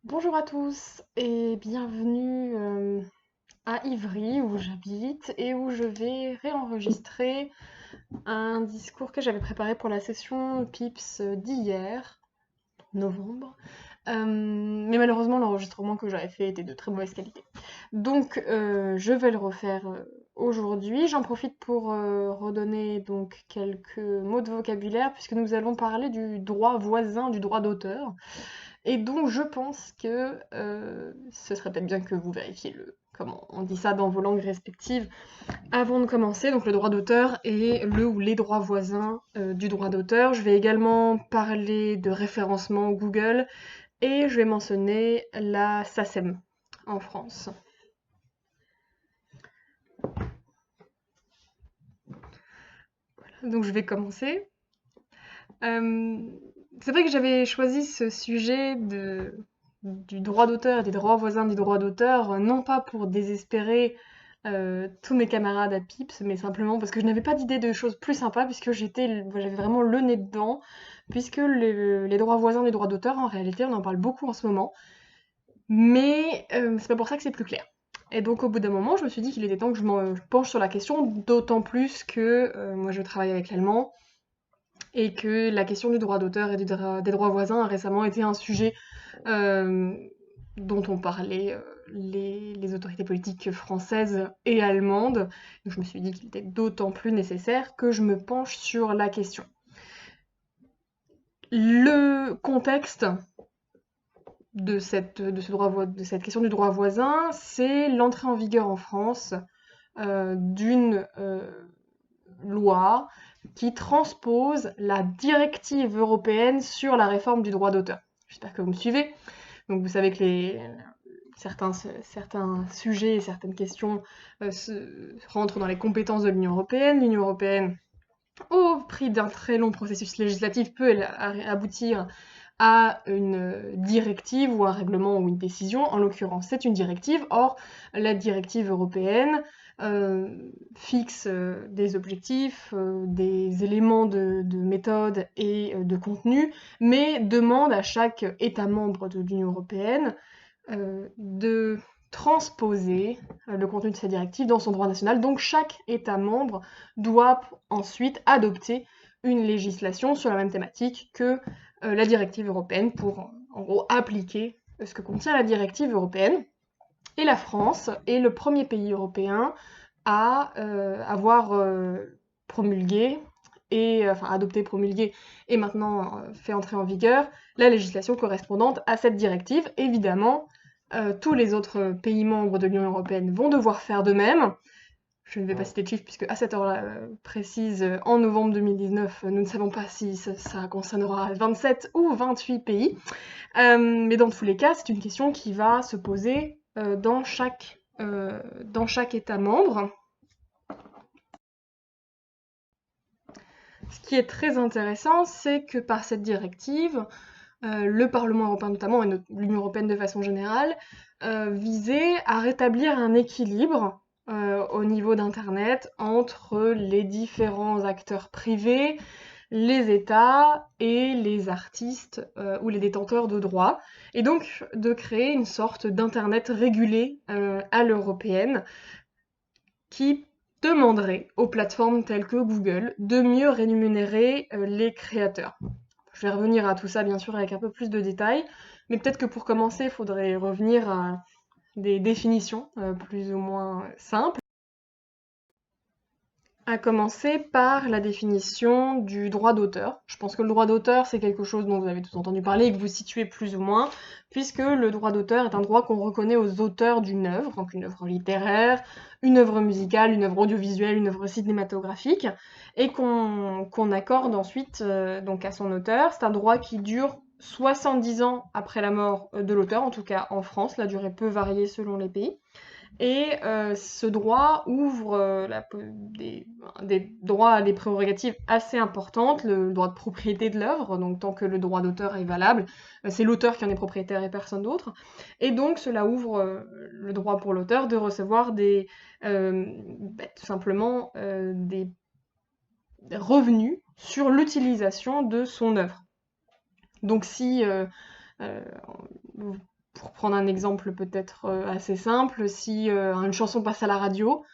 Bonjour à tous et bienvenue à Ivry où j'habite et où je vais réenregistrer un discours que j'avais préparé pour la session PIPS d'hier, novembre. Mais malheureusement l'enregistrement que j'avais fait était de très mauvaise qualité. Donc je vais le refaire aujourd'hui. J'en profite pour redonner donc quelques mots de vocabulaire puisque nous allons parler du droit voisin, du droit d'auteur. Et donc je pense que ce serait peut-être bien que vous vérifiez comment on dit ça dans vos langues respectives avant de commencer, donc le droit d'auteur et le ou les droits voisins du droit d'auteur. Je vais également parler de référencement Google et je vais mentionner la SACEM en France. Donc je vais commencer. Euh, c'est vrai que j'avais choisi ce sujet du droit d'auteur et des droits voisins du droit d'auteur, non pas pour désespérer tous mes camarades à Pips, mais simplement parce que je n'avais pas d'idée de choses plus sympas, puisque j'avais vraiment le nez dedans, puisque les droits voisins des droits d'auteur, en réalité, on en parle beaucoup en ce moment, mais c'est pas pour ça que c'est plus clair. Et donc au bout d'un moment, je me suis dit qu'il était temps que je penche sur la question, d'autant plus que moi je travaille avec l'allemand, et que la question du droit d'auteur et des droits voisins a récemment été un sujet euh, dont ont parlé les autorités politiques françaises et allemandes. Donc je me suis dit qu'il était d'autant plus nécessaire que je me penche sur la question. Le contexte de cette question du droit voisin, c'est l'entrée en vigueur en France d'une loi qui transpose la directive européenne sur la réforme du droit d'auteur. J'espère que vous me suivez. Donc vous savez que certains sujets et certaines questions rentrent dans les compétences de l'Union européenne. L'Union européenne, au prix d'un très long processus législatif, peut aboutir à une directive ou un règlement ou une décision. En l'occurrence, c'est une directive. Or, la directive européenne fixe des objectifs, des éléments de méthode et de contenu, mais demande à chaque État membre de l'Union européenne de transposer le contenu de cette directive dans son droit national. Donc chaque État membre doit ensuite adopter une législation sur la même thématique que la directive européenne pour en gros appliquer ce que contient la directive européenne. Et la France est le premier pays européen à avoir promulgué et enfin adopté, promulgué et maintenant fait entrer en vigueur la législation correspondante à cette directive. Évidemment, tous les autres pays membres de l'Union européenne vont devoir faire de même. Je ne vais pas citer de chiffres puisque à cette heure-là précise, en novembre 2019, nous ne savons pas si ça concernera 27 ou 28 pays. Mais dans tous les cas, c'est une question qui va se poser dans chaque État membre. Ce qui est très intéressant, c'est que par cette directive, le Parlement européen notamment, et l'Union européenne de façon générale, visait à rétablir un équilibre au niveau d'Internet entre les différents acteurs privés, les États et les artistes ou les détenteurs de droits, et donc de créer une sorte d'Internet régulé à l'européenne qui demanderait aux plateformes telles que Google de mieux rémunérer les créateurs. Je vais revenir à tout ça bien sûr avec un peu plus de détails, mais peut-être que pour commencer, il faudrait revenir à des définitions plus ou moins simples. À commencer par la définition du droit d'auteur. Je pense que le droit d'auteur, c'est quelque chose dont vous avez tous entendu parler et que vous situez plus ou moins, puisque le droit d'auteur est un droit qu'on reconnaît aux auteurs d'une œuvre, donc une œuvre littéraire, une œuvre musicale, une œuvre audiovisuelle, une œuvre cinématographique, et qu'on accorde ensuite donc à son auteur. C'est un droit qui dure 70 ans après la mort de l'auteur, en tout cas en France, la durée peut varier selon les pays. Et ce droit ouvre des droits à des prérogatives assez importantes, le droit de propriété de l'œuvre, donc tant que le droit d'auteur est valable, c'est l'auteur qui en est propriétaire et personne d'autre. Et donc cela ouvre le droit pour l'auteur de recevoir tout simplement des revenus sur l'utilisation de son œuvre. Donc si euh, Pour prendre un exemple peut-être assez simple, si une chanson passe à la radio,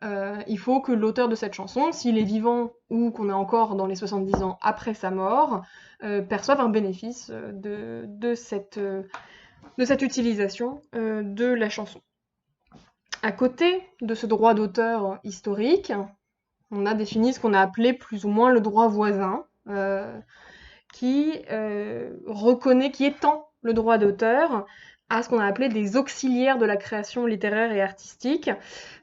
il faut que l'auteur de cette chanson, s'il est vivant ou qu'on est encore dans les 70 ans après sa mort, perçoive un bénéfice de cette utilisation de la chanson. À côté de ce droit d'auteur historique, on a défini ce qu'on a appelé plus ou moins le droit voisin, qui étend le droit d'auteur à ce qu'on a appelé des auxiliaires de la création littéraire et artistique,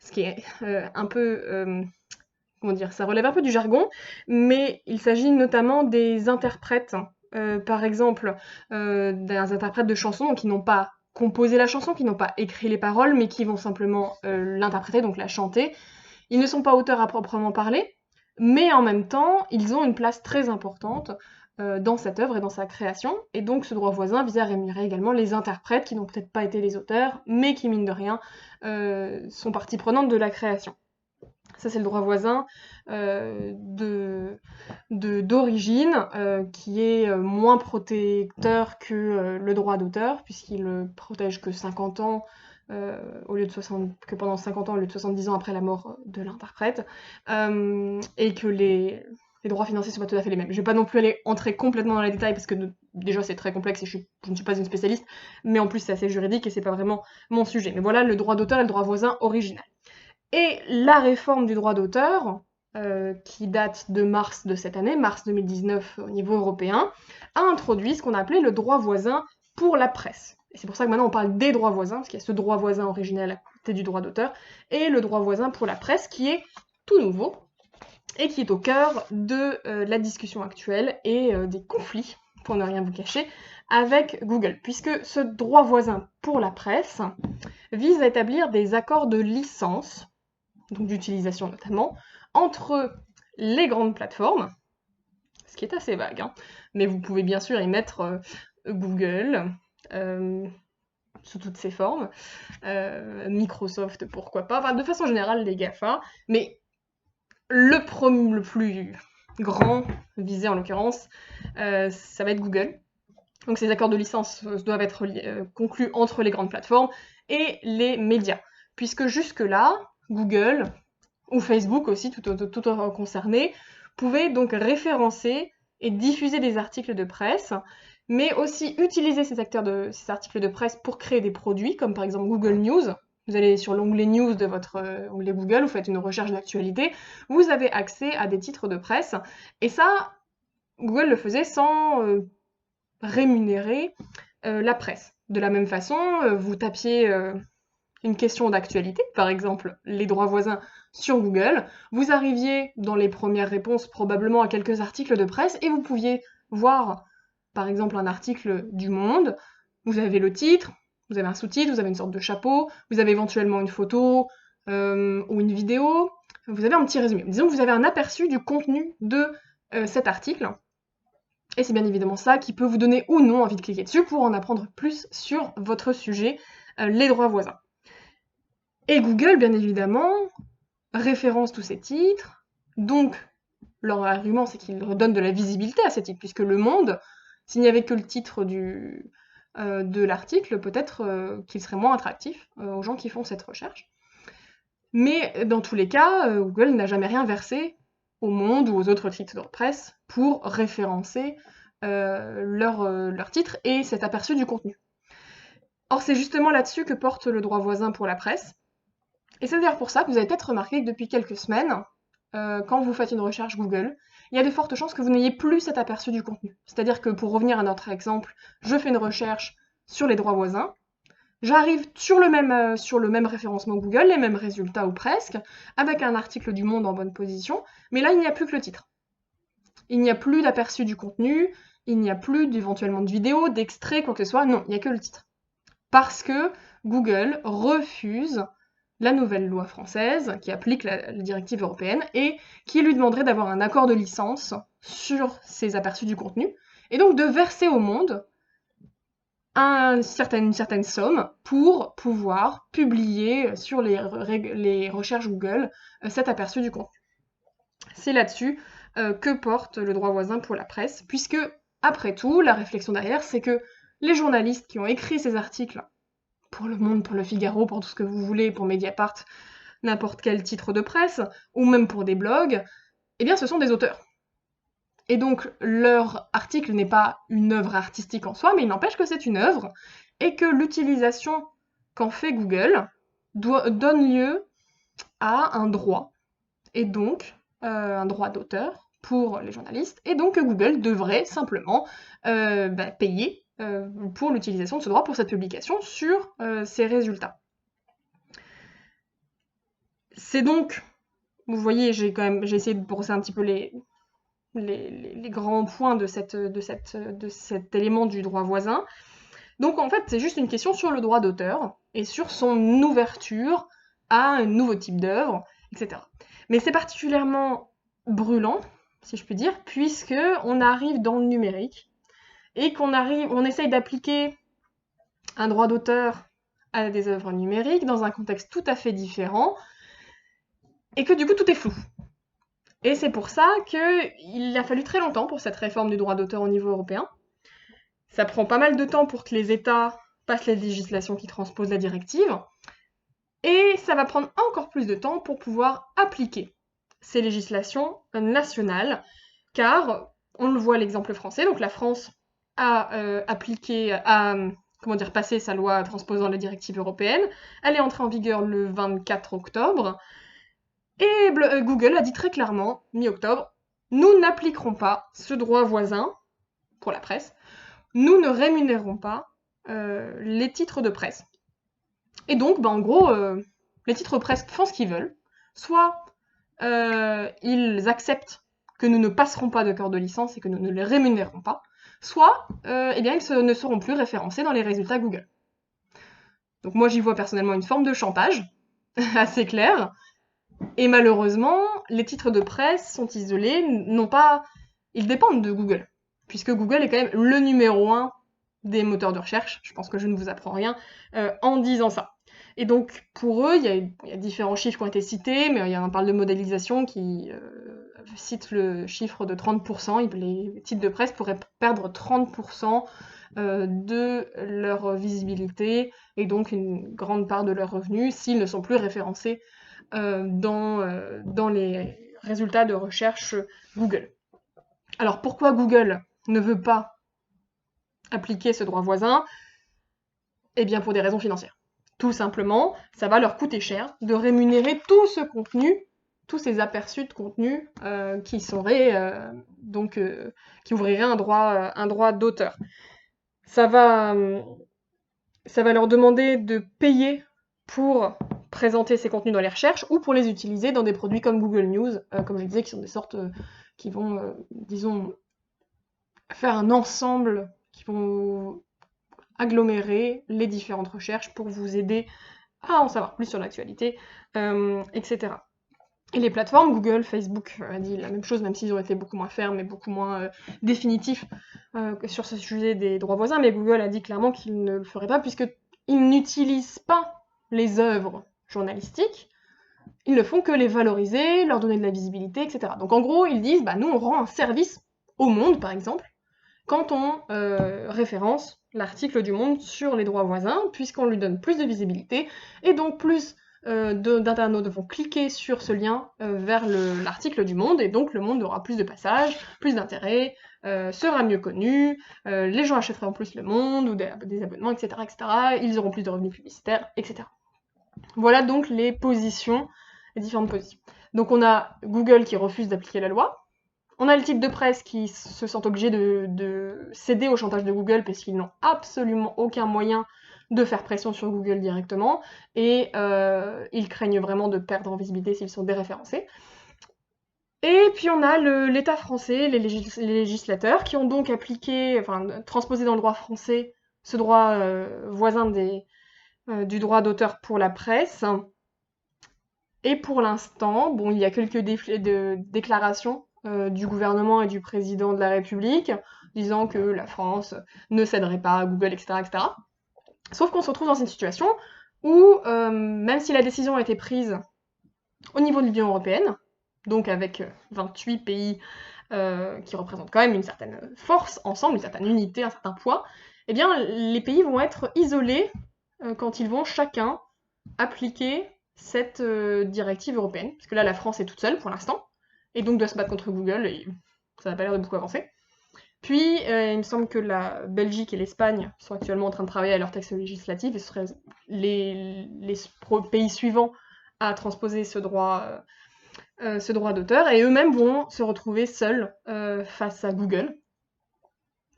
ce qui est un peu, comment dire, ça relève un peu du jargon, mais il s'agit notamment des interprètes, par exemple, des interprètes de chansons donc qui n'ont pas composé la chanson, qui n'ont pas écrit les paroles, mais qui vont simplement l'interpréter, donc la chanter. Ils ne sont pas auteurs à proprement parler, mais en même temps, ils ont une place très importante dans cette œuvre et dans sa création, et donc ce droit voisin visait à rémunérer également les interprètes qui n'ont peut-être pas été les auteurs, mais qui, mine de rien, sont partie prenante de la création. Ça, c'est le droit voisin d'origine, qui est moins protecteur que le droit d'auteur, puisqu'il protège que 50 ans au lieu de 60, que pendant 50 ans au lieu de 70 ans après la mort de l'interprète, et que les droits financiers sont pas tout à fait les mêmes. Je vais pas non plus aller entrer complètement dans les détails parce que déjà c'est très complexe et je ne suis pas une spécialiste, mais en plus c'est assez juridique et c'est pas vraiment mon sujet. Mais voilà le droit d'auteur et le droit voisin original. Et la réforme du droit d'auteur, qui date de mars de cette année, mars 2019 au niveau européen, a introduit ce qu'on a appelé le droit voisin pour la presse. Et c'est pour ça que maintenant on parle des droits voisins, parce qu'il y a ce droit voisin originel à côté du droit d'auteur, et le droit voisin pour la presse qui est tout nouveau, et qui est au cœur de la discussion actuelle et des conflits, pour ne rien vous cacher, avec Google, puisque ce droit voisin pour la presse vise à établir des accords de licence, donc d'utilisation notamment, entre les grandes plateformes, ce qui est assez vague, hein, mais vous pouvez bien sûr y mettre Google, sous toutes ses formes, Microsoft, pourquoi pas, enfin de façon générale les GAFA, mais le plus grand visé en l'occurrence, ça va être Google. Donc ces accords de licence doivent être conclus entre les grandes plateformes et les médias, puisque jusque-là, Google, ou Facebook aussi, tout concerné, pouvaient donc référencer et diffuser des articles de presse, mais aussi utiliser ces articles de presse pour créer des produits, comme par exemple Google News. Vous allez sur l'onglet News de votre onglet Google, vous faites une recherche d'actualité, vous avez accès à des titres de presse, et ça, Google le faisait sans rémunérer la presse. De la même façon, vous tapiez une question d'actualité, par exemple les droits voisins sur Google, vous arriviez dans les premières réponses probablement à quelques articles de presse et vous pouviez voir par exemple un article du Monde, vous avez le titre, vous avez un sous-titre, vous avez une sorte de chapeau, vous avez éventuellement une photo ou une vidéo, vous avez un petit résumé. Disons que vous avez un aperçu du contenu de cet article. Et c'est bien évidemment ça qui peut vous donner ou non envie de cliquer dessus pour en apprendre plus sur votre sujet, les droits voisins. Et Google, bien évidemment, référence tous ces titres, donc leur argument c'est qu'ils redonnent de la visibilité à ces titres, puisque Le Monde, s'il n'y avait que le titre de l'article, peut-être qu'il serait moins attractif aux gens qui font cette recherche. Mais dans tous les cas, Google n'a jamais rien versé au Monde ou aux autres titres de presse pour référencer leur titre et cet aperçu du contenu. Or, c'est justement là-dessus que porte le droit voisin pour la presse. Et c'est d'ailleurs pour ça que vous avez peut-être remarqué que depuis quelques semaines, quand vous faites une recherche Google, il y a de fortes chances que vous n'ayez plus cet aperçu du contenu. C'est-à-dire que pour revenir à notre exemple, je fais une recherche sur les droits voisins, j'arrive sur le même référencement Google, les mêmes résultats ou presque, avec un article du Monde en bonne position, mais là il n'y a plus que le titre. Il n'y a plus d'aperçu du contenu, il n'y a plus d'éventuellement de vidéos, d'extraits, quoi que ce soit, non, il n'y a que le titre. Parce que Google refuse la nouvelle loi française qui applique la directive européenne et qui lui demanderait d'avoir un accord de licence sur ces aperçus du contenu, et donc de verser au Monde une certaine somme pour pouvoir publier sur les recherches Google cet aperçu du contenu. C'est là-dessus que porte le droit voisin pour la presse, puisque, après tout, la réflexion derrière, c'est que les journalistes qui ont écrit ces articles, pour Le Monde, pour Le Figaro, pour tout ce que vous voulez, pour Mediapart, n'importe quel titre de presse, ou même pour des blogs, eh bien ce sont des auteurs. Et donc leur article n'est pas une œuvre artistique en soi, mais il n'empêche que c'est une œuvre, et que l'utilisation qu'en fait Google donne lieu à un droit, et donc un droit d'auteur pour les journalistes, et donc Google devrait simplement payer pour l'utilisation de ce droit pour cette publication sur ses résultats. C'est donc, vous voyez, j'ai essayé de brosser un petit peu les grands points de cet élément du droit voisin. Donc en fait, c'est juste une question sur le droit d'auteur et sur son ouverture à un nouveau type d'œuvre, etc. Mais c'est particulièrement brûlant, si je puis dire, puisque on arrive dans le numérique et on essaye d'appliquer un droit d'auteur à des œuvres numériques dans un contexte tout à fait différent et que du coup tout est flou. Et c'est pour ça qu'il a fallu très longtemps pour cette réforme du droit d'auteur au niveau européen. Ça prend pas mal de temps pour que les États passent les législations qui transposent la directive, et ça va prendre encore plus de temps pour pouvoir appliquer ces législations nationales, car on le voit à l'exemple français, donc la France a passé sa loi transposant la directive européenne, elle est entrée en vigueur le 24 octobre, et Google a dit très clairement, mi-octobre, nous n'appliquerons pas ce droit voisin pour la presse, nous ne rémunérons pas les titres de presse. Et donc, en gros, les titres de presse font ce qu'ils veulent. Soit ils acceptent que nous ne passerons pas de cœur de licence et que nous ne les rémunérerons pas, soit eh bien, ils ne seront plus référencés dans les résultats Google. Donc moi, j'y vois personnellement une forme de chantage, assez claire, et malheureusement, les titres de presse sont isolés, ils dépendent de Google, puisque Google est quand même le numéro 1 des moteurs de recherche, je pense que je ne vous apprends rien en disant ça. Et donc pour eux, il y a différents chiffres qui ont été cités, mais il y a un parle de modélisation qui cite le chiffre de 30%, les titres de presse pourraient perdre 30% de leur visibilité, et donc une grande part de leurs revenus, s'ils ne sont plus référencés dans les résultats de recherche Google. Alors pourquoi Google ne veut pas appliquer ce droit voisin? Eh bien pour des raisons financières. Tout simplement, ça va leur coûter cher de rémunérer tout ce contenu, tous ces aperçus de contenu qui ouvriraient un droit d'auteur. Ça va leur demander de payer pour présenter ces contenus dans les recherches ou pour les utiliser dans des produits comme Google News, comme je disais, qui sont des sortes qui vont, disons, faire un ensemble, qui vont agglomérer les différentes recherches pour vous aider à en savoir plus sur l'actualité, etc. Et les plateformes, Google, Facebook a dit la même chose, même s'ils ont été beaucoup moins fermes et beaucoup moins définitifs sur ce sujet des droits voisins, mais Google a dit clairement qu'il ne le ferait pas puisqu'ils n'utilisent pas les œuvres journalistiques, ils ne font que les valoriser, leur donner de la visibilité, etc. Donc en gros, ils disent, nous on rend un service au Monde, par exemple, quand on référence l'article du Monde sur les droits voisins, puisqu'on lui donne plus de visibilité, et donc plus d'internautes vont cliquer sur ce lien vers l'article du Monde, et donc le Monde aura plus de passages, plus d'intérêt, sera mieux connu, les gens achèteront plus le Monde, ou des abonnements, etc., etc., ils auront plus de revenus publicitaires, etc. Voilà donc les différentes positions. Donc on a Google qui refuse d'appliquer la loi, on a le type de presse qui se sentent obligés de céder au chantage de Google parce qu'ils n'ont absolument aucun moyen de faire pression sur Google directement, et ils craignent vraiment de perdre en visibilité s'ils sont déréférencés. Et puis on a l'État français, les législateurs, qui ont donc transposé dans le droit français ce droit voisin du droit d'auteur pour la presse. Et pour l'instant, il y a quelques déclarations du gouvernement et du président de la République, disant que la France ne céderait pas à Google, etc., etc. Sauf qu'on se retrouve dans une situation où, même si la décision a été prise au niveau de l'Union européenne, donc avec 28 pays qui représentent quand même une certaine force ensemble, une certaine unité, un certain poids, eh bien les pays vont être isolés quand ils vont chacun appliquer cette directive européenne. Parce que là, la France est toute seule pour l'instant, et donc doit se battre contre Google, et ça n'a pas l'air de beaucoup avancer. Puis, il me semble que la Belgique et l'Espagne sont actuellement en train de travailler à leur texte législatif, et ce seraient les pays suivants à transposer ce droit d'auteur, et eux-mêmes vont se retrouver seuls face à Google,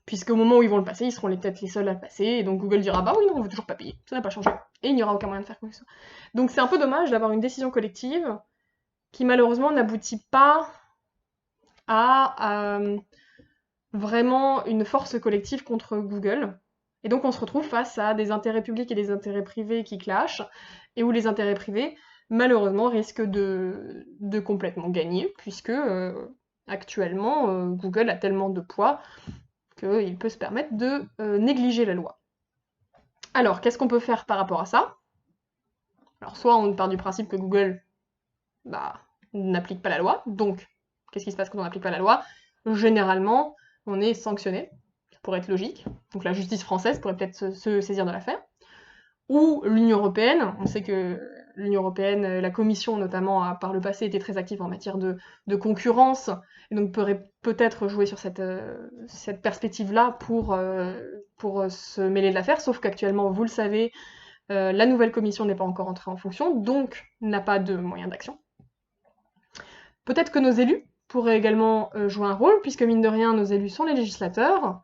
puisqu'au moment où ils vont le passer, ils seront peut-être les seuls à le passer, et donc Google dira bah oui, non, on veut toujours pas payer, ça n'a pas changé, et il n'y aura aucun moyen de faire quoi que ce soit. Donc c'est un peu dommage d'avoir une décision collective qui malheureusement n'aboutit pas à vraiment une force collective contre Google. Et donc on se retrouve face à des intérêts publics et des intérêts privés qui clashent, et où les intérêts privés, malheureusement, risquent de complètement gagner, puisque actuellement, Google a tellement de poids qu'il peut se permettre de négliger la loi. Alors, qu'est-ce qu'on peut faire par rapport à ça? Alors, soit on part du principe que Google n'applique pas la loi, donc qu'est-ce qui se passe quand on n'applique pas la loi? Généralement, on est sanctionné, ça pourrait être logique, donc la justice française pourrait peut-être se saisir de l'affaire, ou l'Union européenne, on sait que l'Union européenne, la Commission notamment, a par le passé été très active en matière de concurrence, et donc pourrait peut-être jouer sur cette perspective-là pour se mêler de l'affaire, sauf qu'actuellement, vous le savez, la nouvelle Commission n'est pas encore entrée en fonction, donc n'a pas de moyens d'action. Peut-être que nos élus pourraient également jouer un rôle, puisque mine de rien, nos élus sont les législateurs,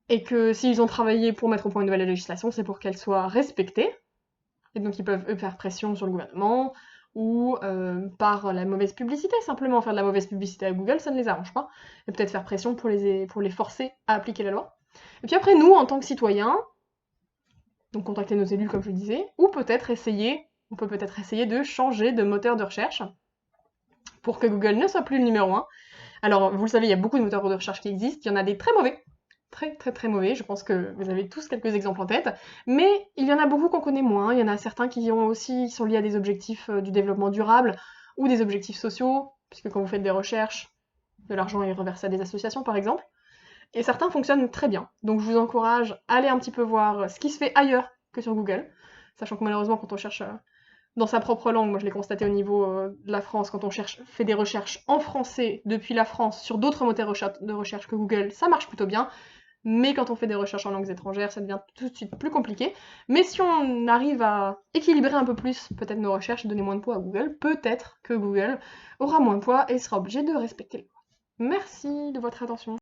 et que s'ils ont travaillé pour mettre au point une nouvelle législation, c'est pour qu'elle soit respectée, et donc ils peuvent faire pression sur le gouvernement, ou par la mauvaise publicité, simplement faire de la mauvaise publicité à Google, ça ne les arrange pas, et peut-être faire pression pour les forcer à appliquer la loi. Et puis après, nous, en tant que citoyens, donc contacter nos élus, comme je le disais, ou peut-être on peut peut-être essayer de changer de moteur de recherche, pour que Google ne soit plus le numéro 1. Alors, vous le savez, il y a beaucoup de moteurs de recherche qui existent, il y en a des très mauvais, très mauvais, je pense que vous avez tous quelques exemples en tête, mais il y en a beaucoup qu'on connaît moins, il y en a certains qui sont liés à des objectifs du développement durable, ou des objectifs sociaux, puisque quand vous faites des recherches, de l'argent est reversé à des associations par exemple, et certains fonctionnent très bien. Donc je vous encourage à aller un petit peu voir ce qui se fait ailleurs que sur Google, sachant que malheureusement quand on cherche dans sa propre langue, moi je l'ai constaté au niveau de la France, quand on fait des recherches en français depuis la France sur d'autres moteurs de recherche que Google, ça marche plutôt bien, mais quand on fait des recherches en langues étrangères, ça devient tout de suite plus compliqué. Mais si on arrive à équilibrer un peu plus peut-être nos recherches et donner moins de poids à Google, peut-être que Google aura moins de poids et sera obligé de respecter les lois. Merci de votre attention.